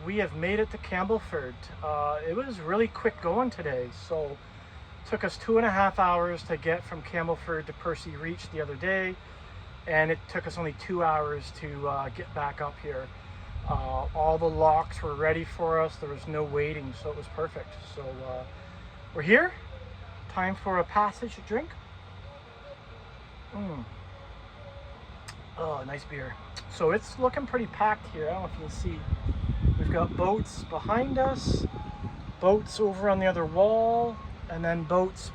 we have made it to Campbellford. It was really quick going today, so it took us 2.5 hours to get from Campbellford to Percy Reach the other day, and it took us only 2 hours to get back up here. All the locks were ready for us. There was no waiting, so it was perfect. So we're here. Time for a passage drink. Oh, nice beer. So it's looking pretty packed here. I don't know if you can see. We've got boats behind us, boats over on the other wall, and then boats,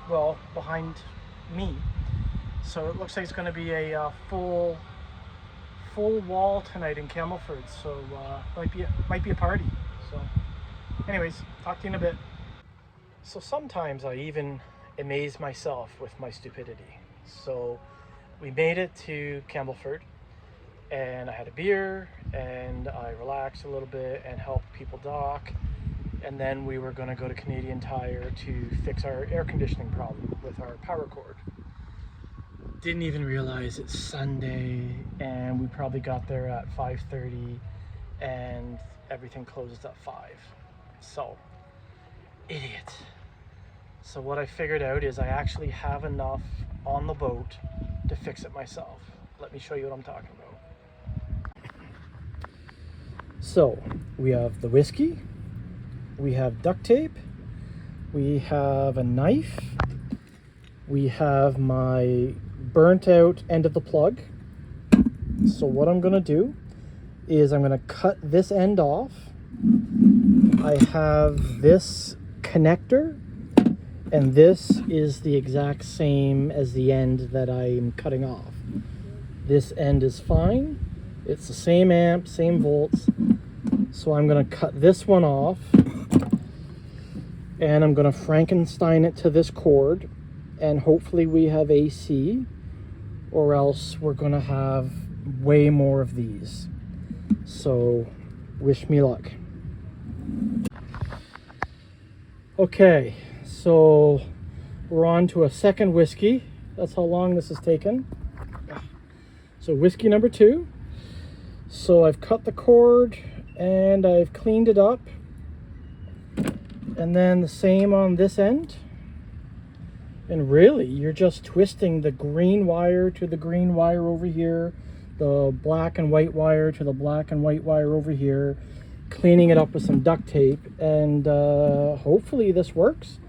well, behind me. So it looks like it's going to be a full wall tonight in Campbellford. So might be a party. So, anyways, talk to you in a bit. So sometimes I even amaze myself with my stupidity. So we made it to Campbellford, and I had a beer, and I relaxed a little bit and helped people dock. And then we were going to go to Canadian Tire to fix our air conditioning problem with our power cord. Didn't even realize it's Sunday, and we probably got there at 5:30, and everything closes at 5. So, idiot. So what I figured out is I actually have enough on the boat to fix it myself. Let me show you what I'm talking about. So we have the whiskey, we have duct tape, we have a knife, we have my burnt out end of the plug. So what I'm gonna do is I'm gonna cut this end off. I have this connector, and this is the exact same as the end that I'm cutting off. This end is fine. It's the same amp, same volts. So I'm going to cut this one off, and I'm going to Frankenstein it to this cord, and hopefully we have AC, or else we're going to have way more of these. So wish me luck. Okay, so we're on to a second whiskey. That's how long this has taken. So whiskey number 2. So I've cut the cord and I've cleaned it up. And then the same on this end. And really, you're just twisting the green wire to the green wire over here, the black and white wire to the black and white wire over here, cleaning it up with some duct tape, and hopefully this works,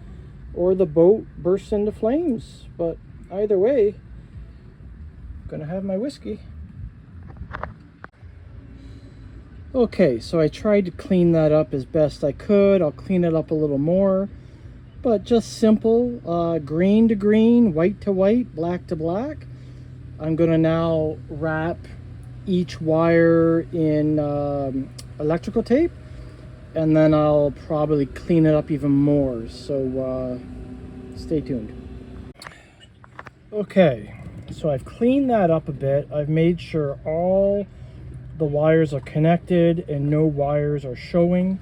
or the boat bursts into flames. But either way, I'm gonna have my whiskey. Okay, so I tried to clean that up as best I could. I'll clean it up a little more, but just simple, green to green, white to white, black to black. I'm gonna now wrap each wire in electrical tape, and then I'll probably clean it up even more. So stay tuned. Okay, so I've cleaned that up a bit. I've made sure all the wires are connected and no wires are showing.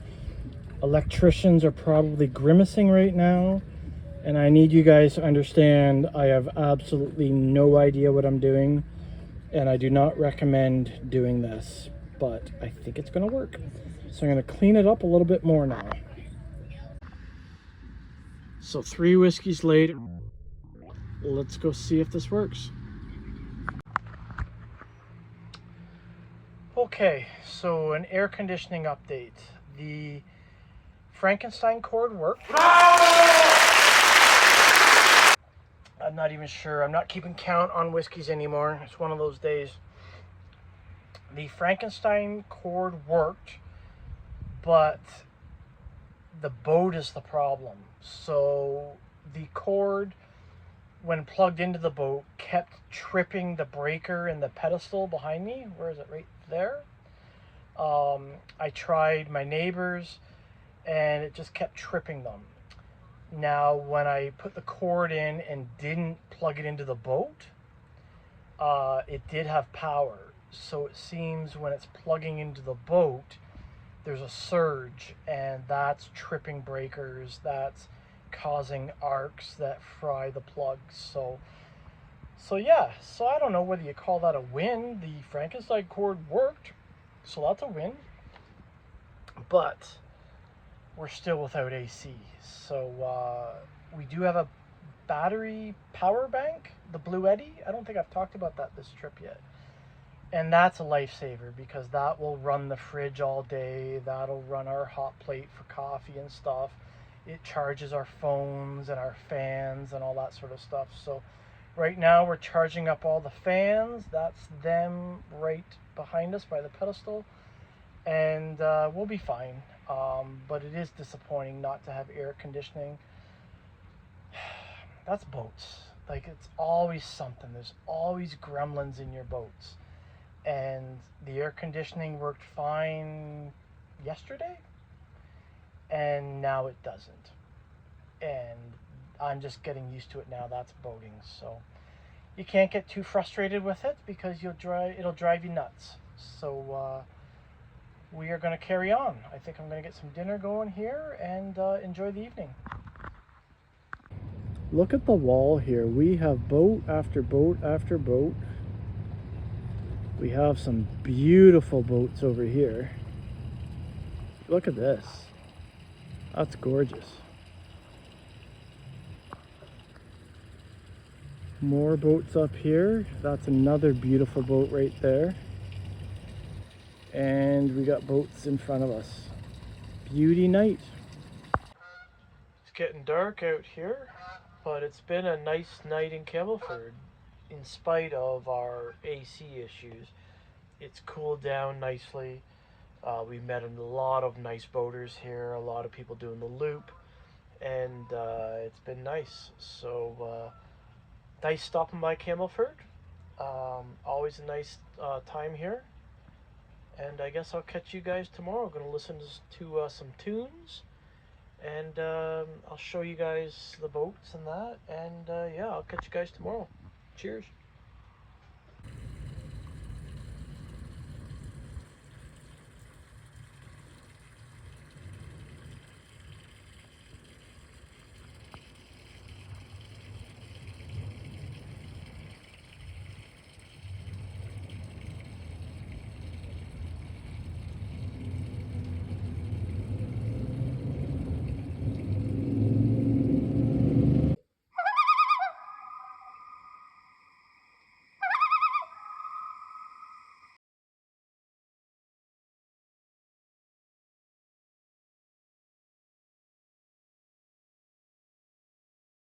Electricians are probably grimacing right now, and I need you guys to understand I have absolutely no idea what I'm doing, and I do not recommend doing this, but I think it's going to work. So I'm going to clean it up a little bit more now. So 3 whiskeys later, let's go see if this works. Okay, so an air conditioning update. The Frankenstein cord worked. I'm not even sure. I'm not keeping count on whiskeys anymore. It's one of those days. The Frankenstein cord worked, but the boat is the problem. So the cord, when plugged into the boat, kept tripping the breaker and the pedestal behind me. Where is it? Right there. I tried my neighbors, and it just kept tripping them. Now, when I put the cord in and didn't plug it into the boat, it did have power. So it seems when it's plugging into the boat, there's a surge, and that's tripping breakers, that's causing arcs that fry the plugs. So yeah, so I don't know whether you call that a win. The Frankenstein cord worked, so that's a win. but we're still without AC. So we do have a battery power bank, the Blue Eddy. I don't think I've talked about that this trip yet. And that's a lifesaver because that will run the fridge all day. That'll run our hot plate for coffee and stuff. It charges our phones and our fans and all that sort of stuff. So right now we're charging up all the fans. That's them right behind us by the pedestal. And we'll be fine. But it is disappointing not to have air conditioning. That's boats. Like, it's always something. There's always gremlins in your boats. And the air conditioning worked fine yesterday, and now it doesn't. And I'm just getting used to it now. That's boating. So you can't get too frustrated with it because it'll drive you nuts. So we are going to carry on. I think I'm going to get some dinner going here and enjoy the evening. Look at the wall here. We have boat after boat after boat. We have some beautiful boats over here. Look at this. That's gorgeous. More boats up here. That's another beautiful boat right there. And we got boats in front of us. Beauty night. It's getting dark out here, but it's been a nice night in Campbellford. In spite of our AC issues, it's cooled down nicely. We met a lot of nice boaters here, a lot of people doing the loop, and it's been nice. So nice stopping by Campbellford. Always a nice time here. And I guess I'll catch you guys tomorrow. I'm going to listen to some tunes, and I'll show you guys the boats and that. And yeah, I'll catch you guys tomorrow. Cheers.